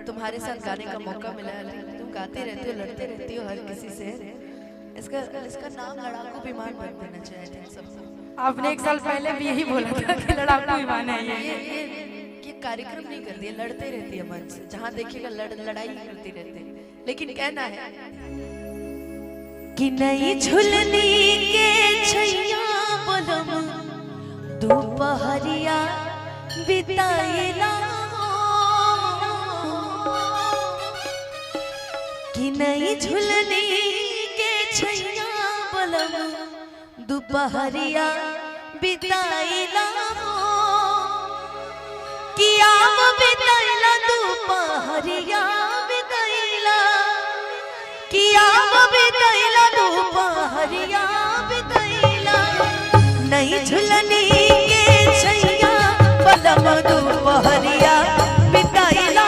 तुम्हारे साथ गाने का मौका मिला है, तुम गाते रहती हो, लड़ते रहती हो हर किसी से। इसका नाम लड़ाकू विमान बन देना चाहिए सबको। आपने एक साल पहले भी यही बोला था कि लड़ाकू विमान है ये कार्यक्रम नहीं करती है, लड़ते रहती है मन से, जहाँ देखिएगा लड़ाई करती रहती है। लेकिन कहना है कि नई झुलनी के छैया बोलम दोपहरिया बिताइला, कि नई झुलनी के छैया बोलम दोपहरिया बिताइला, कि आप बिताइला दोपहरिया बिताइला, कि आप बिताइला दोपहरिया बिताइला, नई झुलनी के छैया बोलम दोपहरिया बिताइला,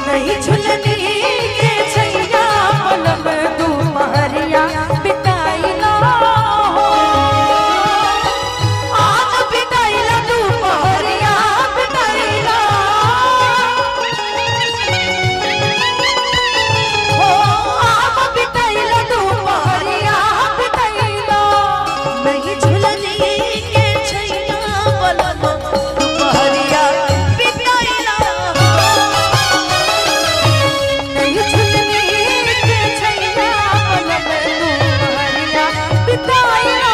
नई झुलनी के छैया बोलम दोपहरिया बिताइला, आज बिताइला दोपहरिया बिताइला, हो आप बिताइला दोपहरिया बिताइला, नई झुलनी के छैया बोलम दोपहरिया बिताइला, नई झुलनी के छैया बोलम दोपहरिया बिताइला।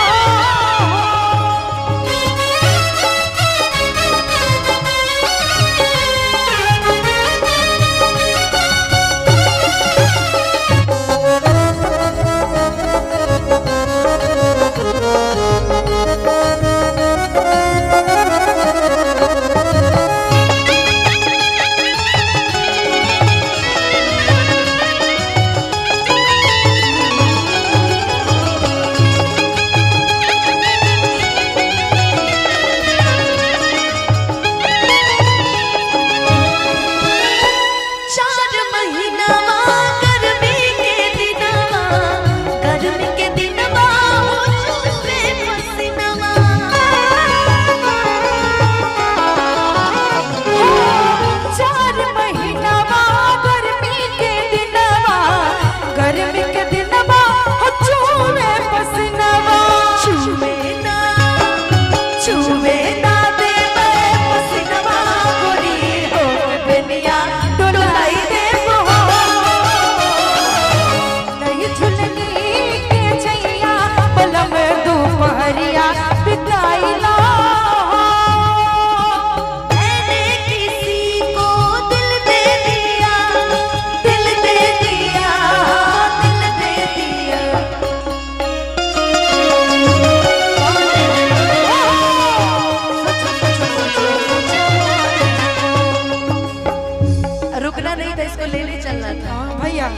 रुकना नहीं था, इसको लेने चलना था भैया।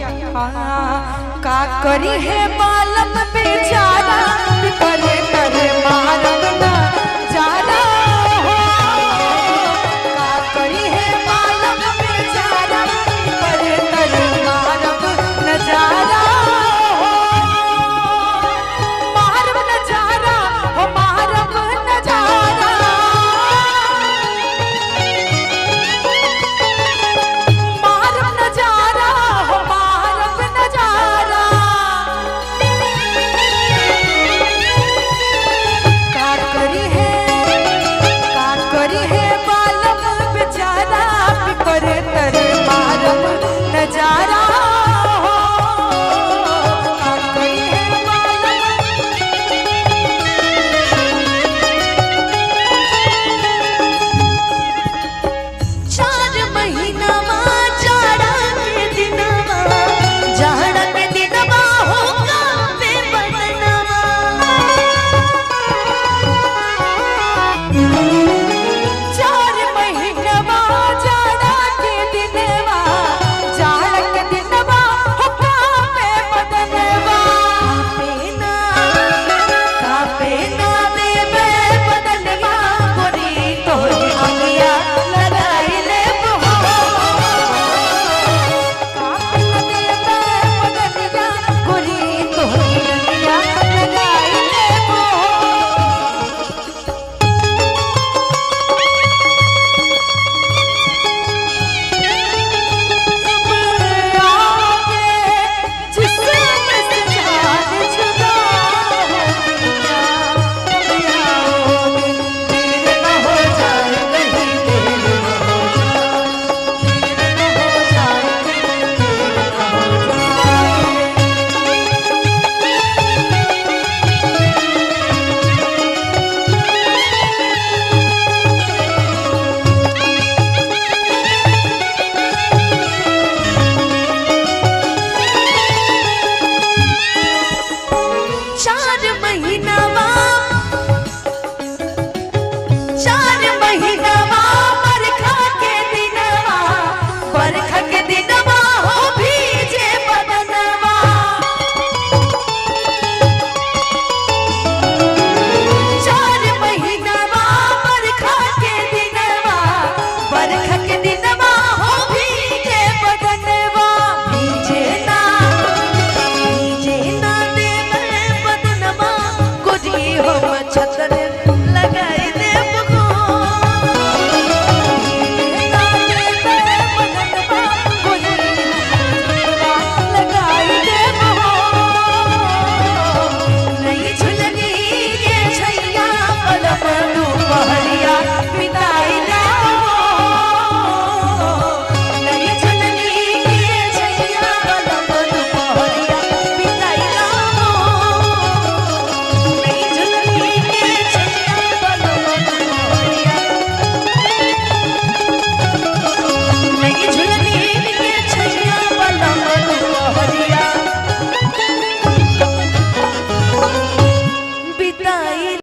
का करी है बालम बेचारा करे करे मारा